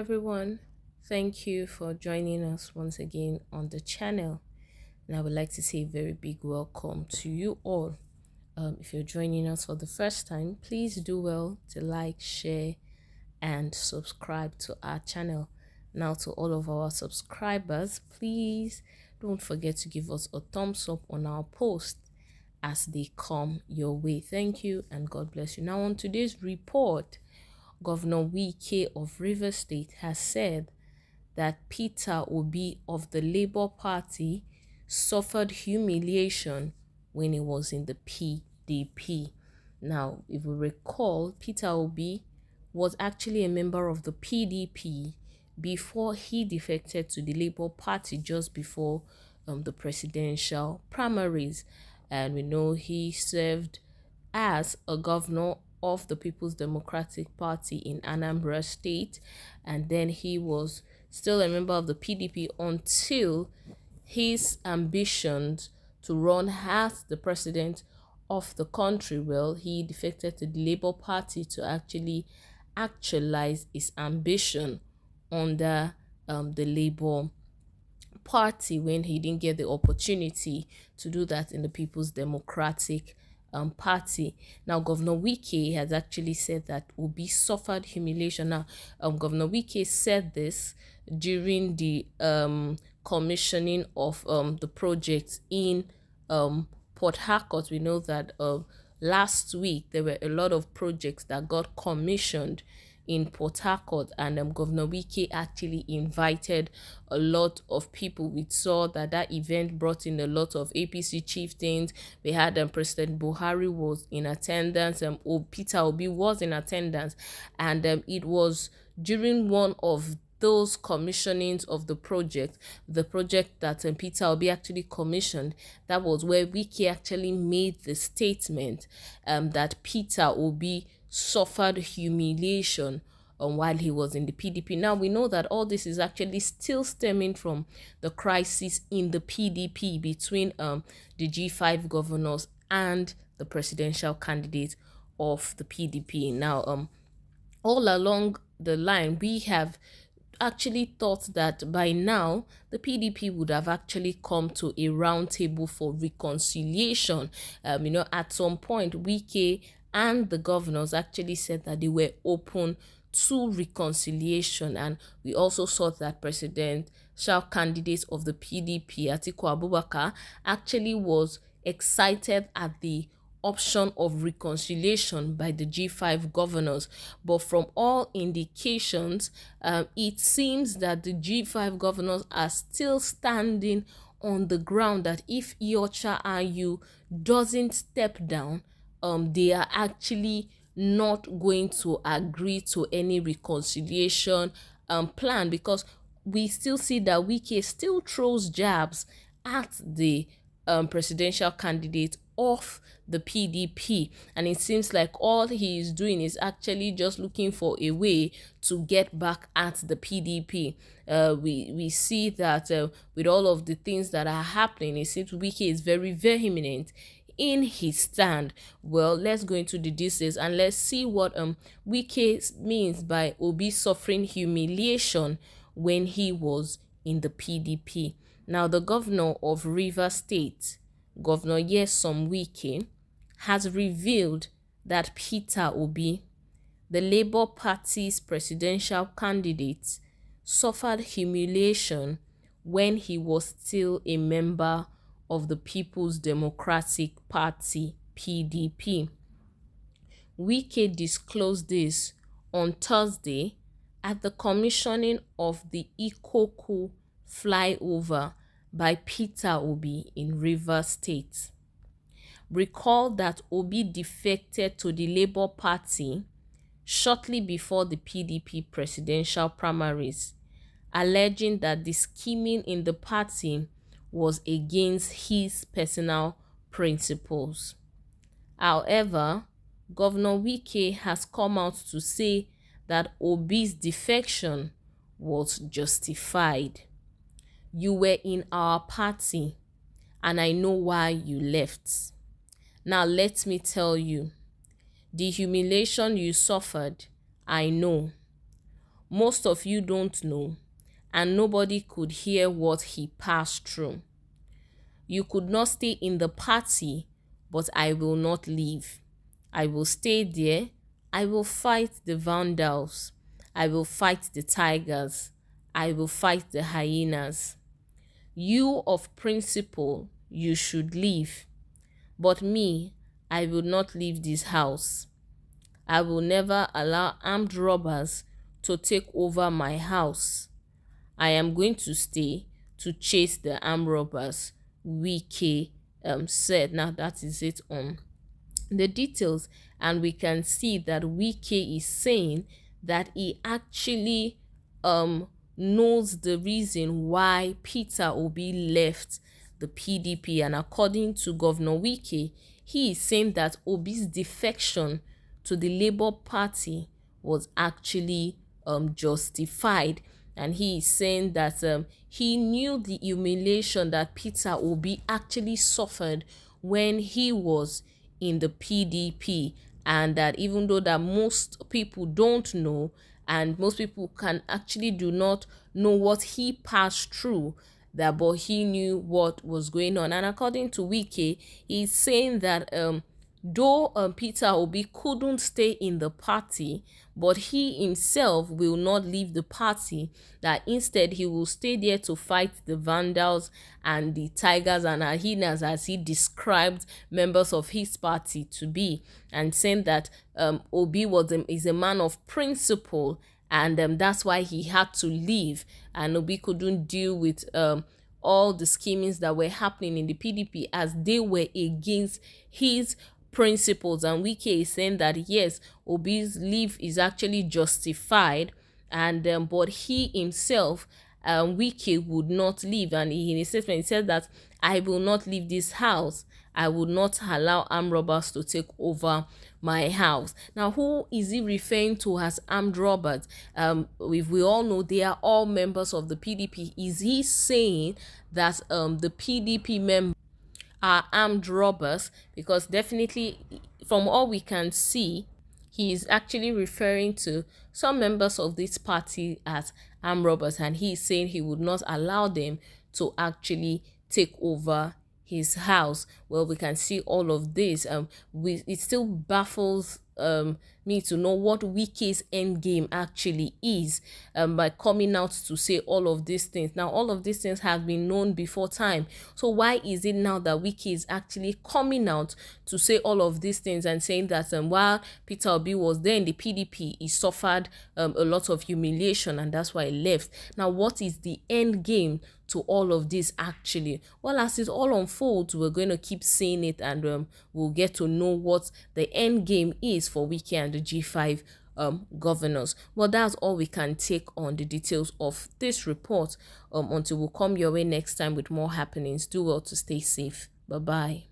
everyone. Thank you for joining us once again on the channel. And I would like to say a very big welcome to you all. If you're joining us for the first time, please do well to like, share, and subscribe to our channel. Now, to all of our subscribers, please don't forget to give us a thumbs up on our post as they come your way. Thank you and God bless you. Now, on today's report, Governor Wike of Rivers State has said that Peter Obi of the Labour Party suffered humiliation when he was in the PDP. Now, if we recall, Peter Obi was actually a member of the PDP before he defected to the Labour Party just before the presidential primaries. And we know he served as a governor of the People's Democratic Party in Anambra State, and then he was still a member of the PDP until his ambitions to run as the president of the country, well, he defected to the Labour Party to actually actualize his ambition under the Labour Party when he didn't get the opportunity to do that in the People's Democratic Party. Now, Governor Wike has actually said that Obi suffered humiliation. Now, Governor Wike said this during the commissioning of the project in Port Harcourt. We know that last week there were a lot of projects that got commissioned in Port Harcourt, and Governor Wike actually invited a lot of people. We saw that that event brought in a lot of APC chieftains. We had President Buhari was in attendance, Peter Obi was in attendance, and it was during one of those commissionings of the project that Peter Obi actually commissioned, that was where Wike actually made the statement that Peter Obi suffered humiliation while he was in the PDP. Now, we know that all this is actually still stemming from the crisis in the PDP between the G5 governors and the presidential candidate of the PDP. Now, all along the line, we have actually thought that by now the PDP would have actually come to a round table for reconciliation. At some point, Wike and the governors actually said that they were open to reconciliation, and we also saw that presidential candidate of the PDP, Atiku Abubakar, actually was excited at the option of reconciliation by the G5 governors. But from all indications, it seems that the G5 governors are still standing on the ground that if Iyorchia Ayu doesn't step down, they are actually not going to agree to any reconciliation plan, because we still see that Wike still throws jabs at the presidential candidate of the PDP, and it seems like all he is doing is actually just looking for a way to get back at the PDP. We see that with all of the things that are happening, it seems Wike is very vehement in his stand. Well, let's go into the details and let's see what Wike means by Obi suffering humiliation when he was in the PDP. Now, the governor of Rivers State, Governor Nyesom Wike, has revealed that Peter Obi, the Labour Party's presidential candidate, suffered humiliation when he was still a member of the People's Democratic Party, PDP. Wike disclosed this on Thursday at the commissioning of the Ikoku flyover by Peter Obi in Rivers State. Recall that Obi defected to the Labour Party shortly before the PDP presidential primaries, alleging that the scheming in the party was against his personal principles. However, Governor Wike has come out to say that Obi's defection was justified. You were in our party, and I know why you left. Now let me tell you, the humiliation you suffered, I know. most of you don't know, and nobody could hear what he passed through. You could not stay in the party, but I will not leave. I will stay there. I will fight the vandals. I will fight the tigers. I will fight the hyenas. You of principle, you should leave. But me, I will not leave this house. I will never allow armed robbers to take over my house. I am going to stay to chase the armed robbers, Wike said. Now that is it on the details, and we can see that Wike is saying that he actually knows the reason why Peter Obi left the PDP, and according to Governor Wike, he is saying that Obi's defection to the Labour Party was actually justified, and he is saying that he knew the humiliation that Peter Obi actually suffered when he was in the PDP, and that even though that most people don't know, and most people can actually do not know what he passed through, that but he knew what was going on. And according to Wike, he's saying that though Peter Obi couldn't stay in the party, but he himself will not leave the party, that instead he will stay there to fight the vandals and the tigers and hyenas, as he described members of his party to be, and saying that Obi is a man of principle, and that's why he had to leave, and Obi couldn't deal with all the schemings that were happening in the PDP, as they were against his principles. And Wike is saying that yes, Obi's leave is actually justified, and but he himself, Wike, would not leave. And in his statement, he said that I will not leave this house. I would not allow armed robbers to take over my house. Now, who is he referring to as armed robbers? If we all know, they are all members of the PDP. Is he saying that the PDP members are armed robbers? Because definitely, from all we can see, he is actually referring to some members of this party as armed robbers, and he is saying he would not allow them to actually take over his house. Well, we can see all of this. It still baffles me to know what Wike's end game actually is, by coming out to say all of these things. Now, all of these things have been known before time. So why is it now that Wike is actually coming out to say all of these things and saying that while Peter Obi was there in the PDP, he suffered a lot of humiliation, and that's why he left? Now, what is the end game to all of this actually? Well, as it all unfolds, we're going to keep seeing it, and we'll get to know what the end game is for Wike and the G5 governors. Well, that's all we can take on the details of this report. Until we'll come your way next time with more happenings, do well to stay safe. Bye bye.